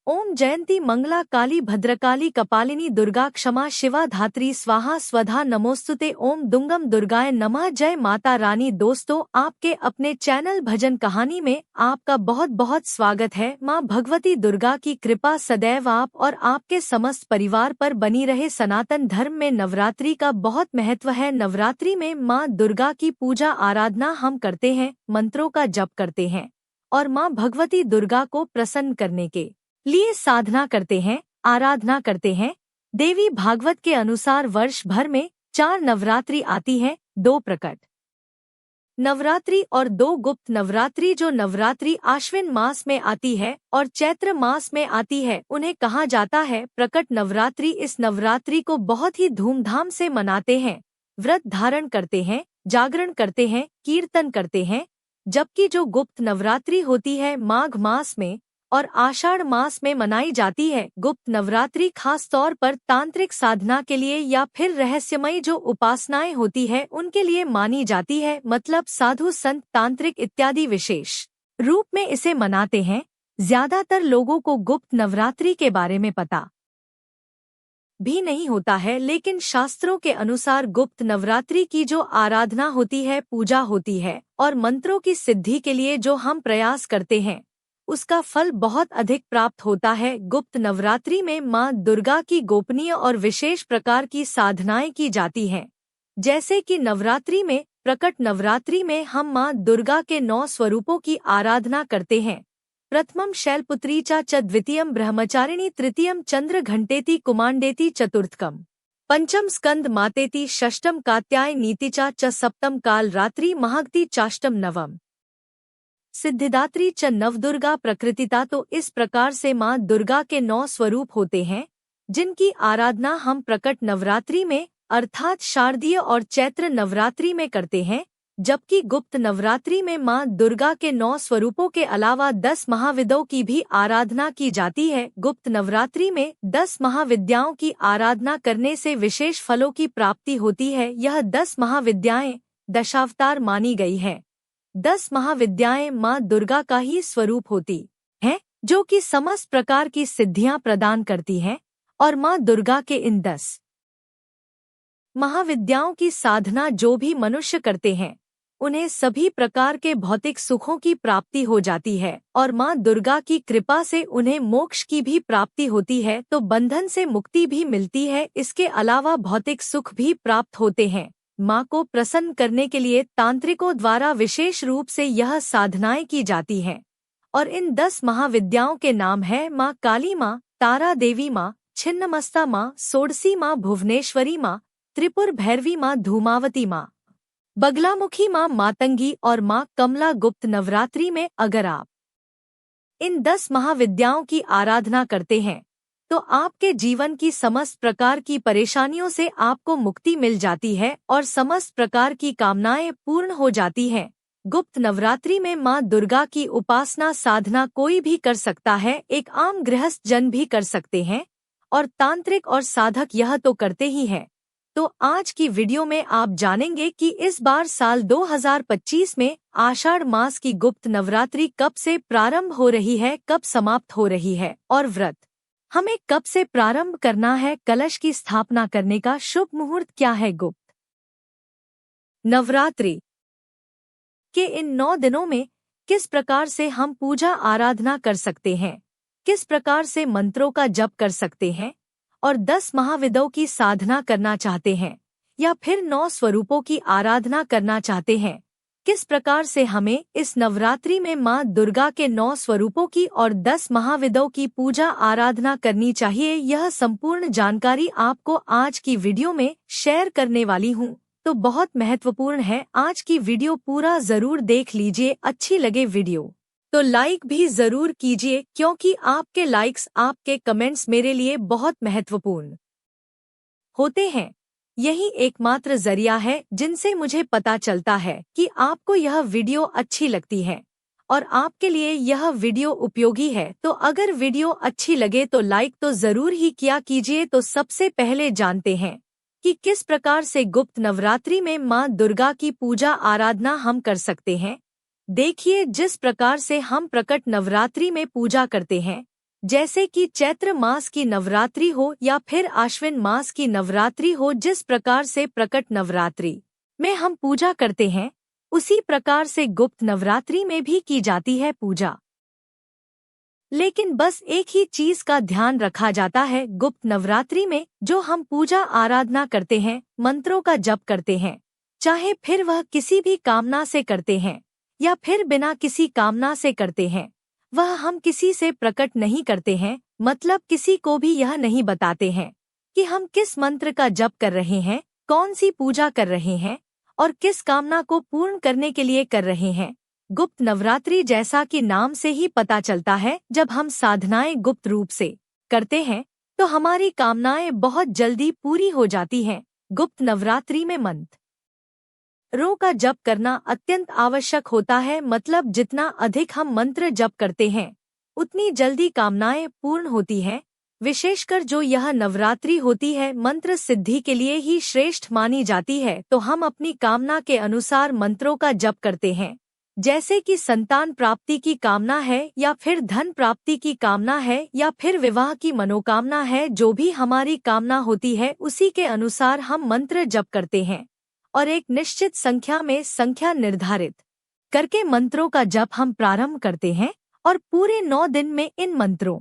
ओम जयंती मंगला काली भद्रकाली कपालिनी दुर्गा क्षमा शिवा धात्री स्वाहा स्वधा नमोस्तुते ओम दुंगम दुर्गाय नमः। जय माता रानी। दोस्तों, आपके अपने चैनल भजन कहानी में आपका बहुत बहुत स्वागत है। माँ भगवती दुर्गा की कृपा सदैव आप और आपके समस्त परिवार पर बनी रहे। सनातन धर्म में नवरात्रि का बहुत महत्व है। नवरात्रि में माँ दुर्गा की पूजा आराधना हम करते हैं, मंत्रों का जप करते हैं और माँ भगवती दुर्गा को प्रसन्न करने के लिए साधना करते हैं, आराधना करते हैं। देवी भागवत के अनुसार वर्ष भर में 4 नवरात्रि आती है, 2 प्रकट नवरात्रि और 2 गुप्त नवरात्रि। जो नवरात्रि आश्विन मास में आती है और चैत्र मास में आती है, उन्हें कहा जाता है प्रकट नवरात्रि। इस नवरात्रि को बहुत ही धूमधाम से मनाते हैं, व्रत धारण करते हैं, जागरण करते हैं, कीर्तन करते हैं। जबकि जो गुप्त नवरात्रि होती है माघ मास में और आषाढ़ मास में मनाई जाती है। गुप्त नवरात्रि खास तौर पर तांत्रिक साधना के लिए या फिर रहस्यमयी जो उपासनाएं होती है उनके लिए मानी जाती है। मतलब साधु संत तांत्रिक इत्यादि विशेष रूप में इसे मनाते हैं। ज्यादातर लोगों को गुप्त नवरात्रि के बारे में पता भी नहीं होता है, लेकिन शास्त्रों के अनुसार गुप्त नवरात्रि की जो आराधना होती है, पूजा होती है और मंत्रों की सिद्धि के लिए जो हम प्रयास करते हैं उसका फल बहुत अधिक प्राप्त होता है। गुप्त नवरात्रि में माँ दुर्गा की गोपनीय और विशेष प्रकार की साधनाएं की जाती हैं। जैसे कि नवरात्रि में प्रकट नवरात्रि में हम माँ दुर्गा के 9 स्वरूपों की आराधना करते हैं। प्रथमम शैलपुत्री च द्वितीयम ब्रह्मचारिणी, तृतीयम चंद्र घंटेति कुमांडेति, चतुर्थकम पंचम स्कंद मातेति, षष्टम कात्याय नीतिचा च सप्तम काल रात्रि महागति, चाष्टम नवम सिद्धिदात्री च नवदुर्गा प्रकृतिता। तो इस प्रकार से माँ दुर्गा के 9 स्वरूप होते हैं जिनकी आराधना हम प्रकट नवरात्रि में अर्थात शारदीय और चैत्र नवरात्रि में करते हैं। जबकि गुप्त नवरात्रि में माँ दुर्गा के 9 स्वरूपों के अलावा 10 महाविद्याओं की भी आराधना की जाती है। गुप्त नवरात्रि में 10 महाविद्याओं की आराधना करने से विशेष फलों की प्राप्ति होती है। यह 10 महाविद्याएं दशावतार मानी गई है। 10 महाविद्याएं माँ दुर्गा का ही स्वरूप होती हैं, जो कि समस्त प्रकार की सिद्धियां प्रदान करती हैं। और माँ दुर्गा के इन 10 महाविद्याओं की साधना जो भी मनुष्य करते हैं उन्हें सभी प्रकार के भौतिक सुखों की प्राप्ति हो जाती है और माँ दुर्गा की कृपा से उन्हें मोक्ष की भी प्राप्ति होती है, तो बंधन से मुक्ति भी मिलती है। इसके अलावा भौतिक सुख भी प्राप्त होते हैं। माँ को प्रसन्न करने के लिए तांत्रिकों द्वारा विशेष रूप से यह साधनाएं की जाती हैं और इन 10 महाविद्याओं के नाम है माँ काली माँ, तारा देवी माँ, छिन्नमस्ता माँ, सोडसी माँ, भुवनेश्वरी माँ, त्रिपुर भैरवी माँ, धूमावती माँ, बगलामुखी माँ, मातंगी और माँ कमला। गुप्त नवरात्रि में अगर आप इन 10 महाविद्याओं की आराधना करते हैं तो आपके जीवन की समस्त प्रकार की परेशानियों से आपको मुक्ति मिल जाती है और समस्त प्रकार की कामनाएं पूर्ण हो जाती हैं। गुप्त नवरात्रि में माँ दुर्गा की उपासना साधना कोई भी कर सकता है, एक आम गृहस्थ जन भी कर सकते हैं और तांत्रिक और साधक यह तो करते ही हैं। तो आज की वीडियो में आप जानेंगे कि इस बार साल 2025 में आषाढ़ मास की गुप्त नवरात्रि कब से प्रारंभ हो रही है, कब समाप्त हो रही है और व्रत हमें कब से प्रारंभ करना है, कलश की स्थापना करने का शुभ मुहूर्त क्या है। गुप्त नवरात्रि के इन 9 दिनों में किस प्रकार से हम पूजा आराधना कर सकते हैं, किस प्रकार से मंत्रों का जप कर सकते हैं और 10 महाविद्याओं की साधना करना चाहते हैं या फिर 9 स्वरूपों की आराधना करना चाहते हैं, किस प्रकार से हमें इस नवरात्रि में माँ दुर्गा के 9 स्वरूपों की और 10 महाविद्याओं की पूजा आराधना करनी चाहिए, यह संपूर्ण जानकारी आपको आज की वीडियो में शेयर करने वाली हूँ। तो बहुत महत्वपूर्ण है, आज की वीडियो पूरा जरूर देख लीजिए। अच्छी लगे वीडियो तो लाइक भी जरूर कीजिए, क्योंकि आपके लाइक्स, आपके कमेंट्स मेरे लिए बहुत महत्वपूर्ण होते हैं। यही एकमात्र जरिया है जिनसे मुझे पता चलता है कि आपको यह वीडियो अच्छी लगती है और आपके लिए यह वीडियो उपयोगी है। तो अगर वीडियो अच्छी लगे तो लाइक तो जरूर ही किया कीजिए। तो सबसे पहले जानते हैं कि किस प्रकार से गुप्त नवरात्रि में माँ दुर्गा की पूजा आराधना हम कर सकते हैं। देखिए, जिस प्रकार से हम प्रकट नवरात्रि में पूजा करते हैं जैसे कि चैत्र मास की नवरात्रि हो या फिर आश्विन मास की नवरात्रि हो, जिस प्रकार से प्रकट नवरात्रि में हम पूजा करते हैं, उसी प्रकार से गुप्त नवरात्रि में भी की जाती है पूजा। लेकिन बस एक ही चीज का ध्यान रखा जाता है गुप्त नवरात्रि में, जो हम पूजा आराधना करते हैं, मंत्रों का जप करते हैं, चाहे फिर वह किसी भी कामना से करते हैं या फिर बिना किसी कामना से करते हैं, वह हम किसी से प्रकट नहीं करते हैं। मतलब किसी को भी यह नहीं बताते हैं कि हम किस मंत्र का जप कर रहे हैं, कौन सी पूजा कर रहे हैं और किस कामना को पूर्ण करने के लिए कर रहे हैं। गुप्त नवरात्रि, जैसा कि नाम से ही पता चलता है, जब हम साधनाएं गुप्त रूप से करते हैं तो हमारी कामनाएं बहुत जल्दी पूरी हो जाती हैं। गुप्त नवरात्रि में मंत्रों का जप करना अत्यंत आवश्यक होता है। मतलब जितना अधिक हम मंत्र जप करते हैं, उतनी जल्दी कामनाएं पूर्ण होती हैं। विशेषकर जो यह नवरात्रि होती है, मंत्र सिद्धि के लिए ही श्रेष्ठ मानी जाती है। तो हम अपनी कामना के अनुसार मंत्रों का जप करते हैं। जैसे कि संतान प्राप्ति की कामना है या फिर धन प्राप्ति की कामना है या फिर विवाह की मनोकामना है, जो भी हमारी कामना होती है उसी के अनुसार हम मंत्र जप करते हैं और एक निश्चित संख्या में संख्या निर्धारित करके मंत्रों का जप हम प्रारंभ करते हैं और पूरे 9 दिन में इन मंत्रों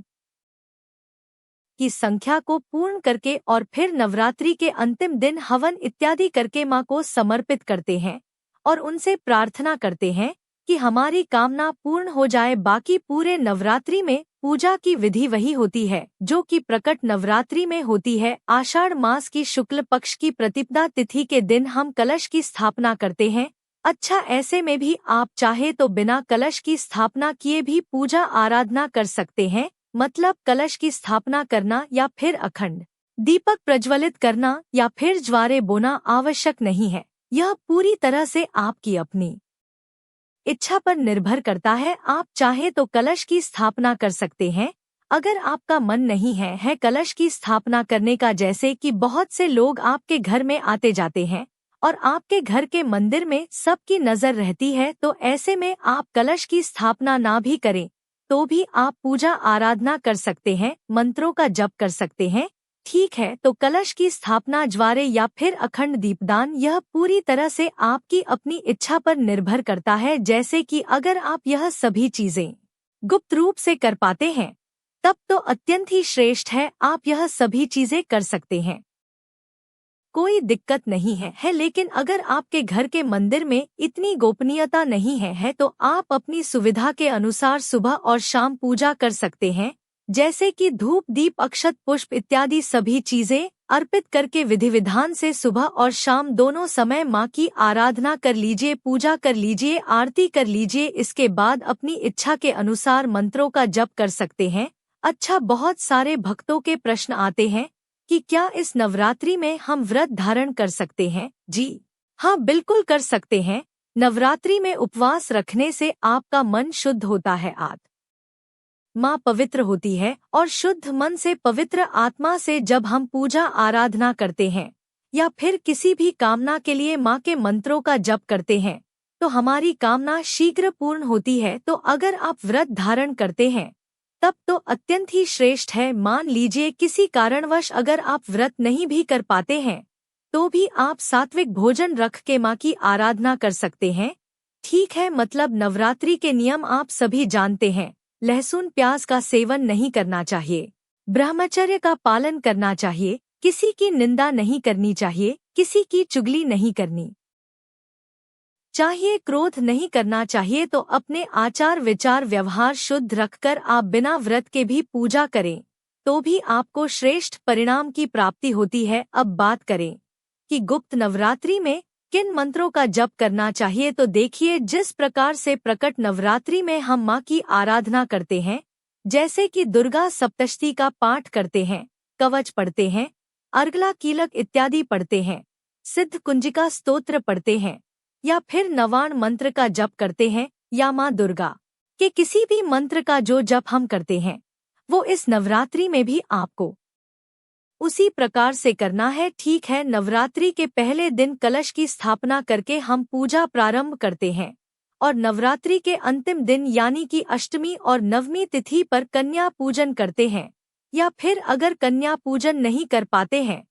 की संख्या को पूर्ण करके और फिर नवरात्रि के अंतिम दिन हवन इत्यादि करके मां को समर्पित करते हैं और उनसे प्रार्थना करते हैं कि हमारी कामना पूर्ण हो जाए। बाकी पूरे नवरात्रि में पूजा की विधि वही होती है जो कि प्रकट नवरात्रि में होती है। आषाढ़ मास की शुक्ल पक्ष की प्रतिपदा तिथि के दिन हम कलश की स्थापना करते हैं। अच्छा, ऐसे में भी आप चाहे तो बिना कलश की स्थापना किए भी पूजा आराधना कर सकते हैं। मतलब कलश की स्थापना करना या फिर अखंड दीपक प्रज्वलित करना या फिर ज्वारे बोना आवश्यक नहीं है। यह पूरी तरह से आपकी अपनी इच्छा पर निर्भर करता है। आप चाहे तो कलश की स्थापना कर सकते हैं। अगर आपका मन नहीं है कलश की स्थापना करने का, जैसे कि बहुत से लोग आपके घर में आते जाते हैं और आपके घर के मंदिर में सबकी नजर रहती है, तो ऐसे में आप कलश की स्थापना ना भी करें तो भी आप पूजा आराधना कर सकते हैं, मंत्रों का जप कर सकते हैं। ठीक है, तो कलश की स्थापना, ज्वारे या फिर अखंड दीपदान, यह पूरी तरह से आपकी अपनी इच्छा पर निर्भर करता है। जैसे कि अगर आप यह सभी चीजें गुप्त रूप से कर पाते हैं तब तो अत्यंत ही श्रेष्ठ है, आप यह सभी चीजें कर सकते हैं, कोई दिक्कत नहीं है। लेकिन अगर आपके घर के मंदिर में इतनी गोपनीयता नहीं है तो आप अपनी सुविधा के अनुसार सुबह और शाम पूजा कर सकते हैं। जैसे कि धूप दीप अक्षत पुष्प इत्यादि सभी चीजें अर्पित करके विधि विधान से सुबह और शाम दोनों समय माँ की आराधना कर लीजिए, पूजा कर लीजिए, आरती कर लीजिए। इसके बाद अपनी इच्छा के अनुसार मंत्रों का जप कर सकते हैं। अच्छा, बहुत सारे भक्तों के प्रश्न आते हैं कि क्या इस नवरात्रि में हम व्रत धारण कर सकते हैं? जी हाँ, बिल्कुल कर सकते हैं। नवरात्रि में उपवास रखने से आपका मन शुद्ध होता है, माँ पवित्र होती है और शुद्ध मन से, पवित्र आत्मा से जब हम पूजा आराधना करते हैं या फिर किसी भी कामना के लिए माँ के मंत्रों का जप करते हैं तो हमारी कामना शीघ्र पूर्ण होती है। तो अगर आप व्रत धारण करते हैं तब तो अत्यंत ही श्रेष्ठ है। मान लीजिए किसी कारणवश अगर आप व्रत नहीं भी कर पाते हैं तो भी आप सात्विक भोजन रख के माँ की आराधना कर सकते हैं। ठीक है, मतलब नवरात्रि के नियम आप सभी जानते हैं। लहसुन प्याज का सेवन नहीं करना चाहिए, ब्रह्मचर्य का पालन करना चाहिए, किसी की निंदा नहीं करनी चाहिए, किसी की चुगली नहीं करनी चाहिए, क्रोध नहीं करना चाहिए। तो अपने आचार विचार व्यवहार शुद्ध रखकर आप बिना व्रत के भी पूजा करें तो भी आपको श्रेष्ठ परिणाम की प्राप्ति होती है। अब बात करें कि गुप्त नवरात्रि में किन मंत्रों का जप करना चाहिए, तो देखिए, जिस प्रकार से प्रकट नवरात्रि में हम माँ की आराधना करते हैं, जैसे कि दुर्गा सप्तशती का पाठ करते हैं, कवच पढ़ते हैं, अर्गला कीलक इत्यादि पढ़ते हैं, सिद्ध कुंजिका स्तोत्र पढ़ते हैं या फिर नवाण मंत्र का जप करते हैं या माँ दुर्गा के किसी भी मंत्र का जो जप हम करते हैं वो इस नवरात्रि में भी आपको उसी प्रकार से करना है। ठीक है, नवरात्रि के पहले दिन कलश की स्थापना करके हम पूजा प्रारंभ करते हैं और नवरात्रि के अंतिम दिन यानी कि अष्टमी और नवमी तिथि पर कन्या पूजन करते हैं, या फिर अगर कन्या पूजन नहीं कर पाते हैं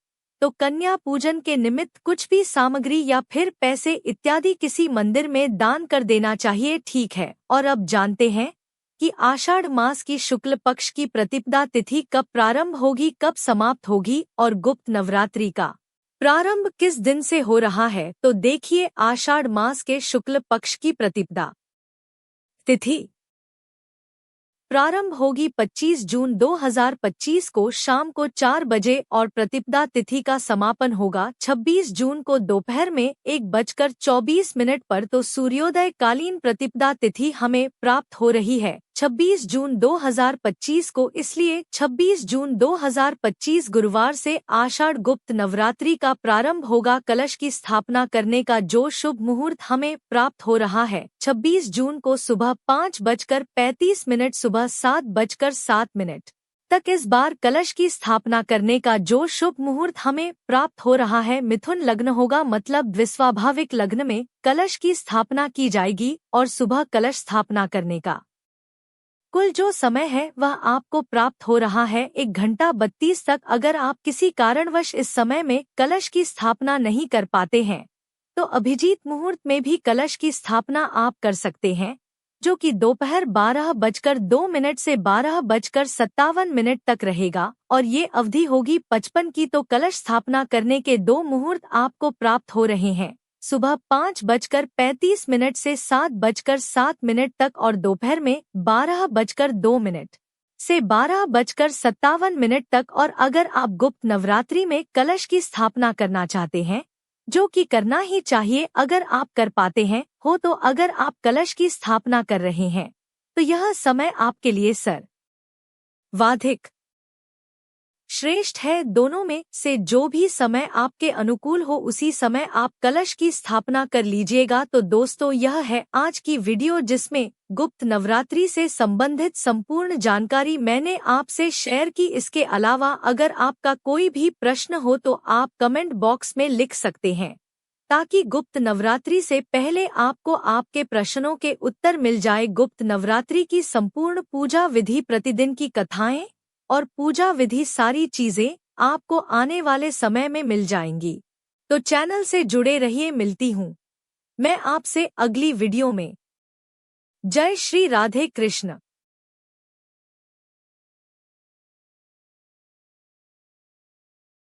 तो कन्या पूजन के निमित्त कुछ भी सामग्री या फिर पैसे इत्यादि किसी मंदिर में दान कर देना चाहिए। ठीक है, और अब जानते हैं कि आषाढ़ मास की शुक्ल पक्ष की प्रतिपदा तिथि कब प्रारंभ होगी, कब समाप्त होगी और गुप्त नवरात्रि का प्रारंभ किस दिन से हो रहा है। तो देखिए, आषाढ़ मास के शुक्ल पक्ष की प्रतिपदा तिथि प्रारंभ होगी 25 जून 2025 को शाम को 4 बजे और प्रतिपदा तिथि का समापन होगा 26 जून को दोपहर में 1:24 पर। तो सूर्योदय कालीन प्रतिपदा तिथि हमें प्राप्त हो रही है 26 जून 2025 को, इसलिए 26 जून 2025 गुरुवार से आषाढ़ गुप्त नवरात्रि का प्रारंभ होगा। कलश की स्थापना करने का जो शुभ मुहूर्त हमें प्राप्त हो रहा है 26 जून को सुबह 5:35 सुबह 7:07 तक। इस बार कलश की स्थापना करने का जो शुभ मुहूर्त हमें प्राप्त हो रहा है मिथुन लग्न होगा, मतलब द्विस्वाभाविक लग्न में कलश की स्थापना की जाएगी और सुबह कलश स्थापना करने का कुल जो समय है वह आपको प्राप्त हो रहा है 1:32 तक। अगर आप किसी कारणवश इस समय में कलश की स्थापना नहीं कर पाते हैं तो अभिजीत मुहूर्त में भी कलश की स्थापना आप कर सकते हैं, जो कि दोपहर 12:02 से 12:57 तक रहेगा और ये अवधि होगी 55 की। तो कलश स्थापना करने के दो मुहूर्त आपको प्राप्त हो रहे हैं, सुबह 5:35 से 7:07 तक और दोपहर में 12:02 से 12:57 तक। और अगर आप गुप्त नवरात्रि में कलश की स्थापना करना चाहते हैं, जो कि करना ही चाहिए अगर आप कर पाते हैं हो, तो अगर आप कलश की स्थापना कर रहे हैं तो यह समय आपके लिए सर्वाधिक श्रेष्ठ है। दोनों में से जो भी समय आपके अनुकूल हो उसी समय आप कलश की स्थापना कर लीजिएगा। तो दोस्तों, यह है आज की वीडियो जिसमें गुप्त नवरात्रि से संबंधित संपूर्ण जानकारी मैंने आपसे शेयर की। इसके अलावा अगर आपका कोई भी प्रश्न हो तो आप कमेंट बॉक्स में लिख सकते हैं, ताकि गुप्त नवरात्रि से पहले आपको आपके प्रश्नों के उत्तर मिल जाए। गुप्त नवरात्रि की संपूर्ण पूजा विधि, प्रतिदिन की कथाएं और पूजा विधि, सारी चीजें आपको आने वाले समय में मिल जाएंगी। तो चैनल से जुड़े रहिए। मिलती हूँ मैं आपसे अगली वीडियो में। जय श्री राधे कृष्ण।